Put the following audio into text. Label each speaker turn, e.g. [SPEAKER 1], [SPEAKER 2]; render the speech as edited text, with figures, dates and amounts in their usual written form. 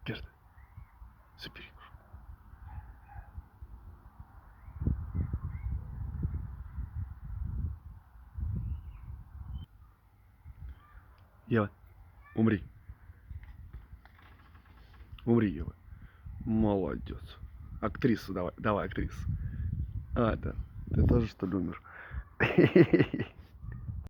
[SPEAKER 1] Gerda, забери. Ева, умри. Умри, Ева. Молодец. Актриса давай, давай, актриса. А, да. Ты тоже, что ли, умер?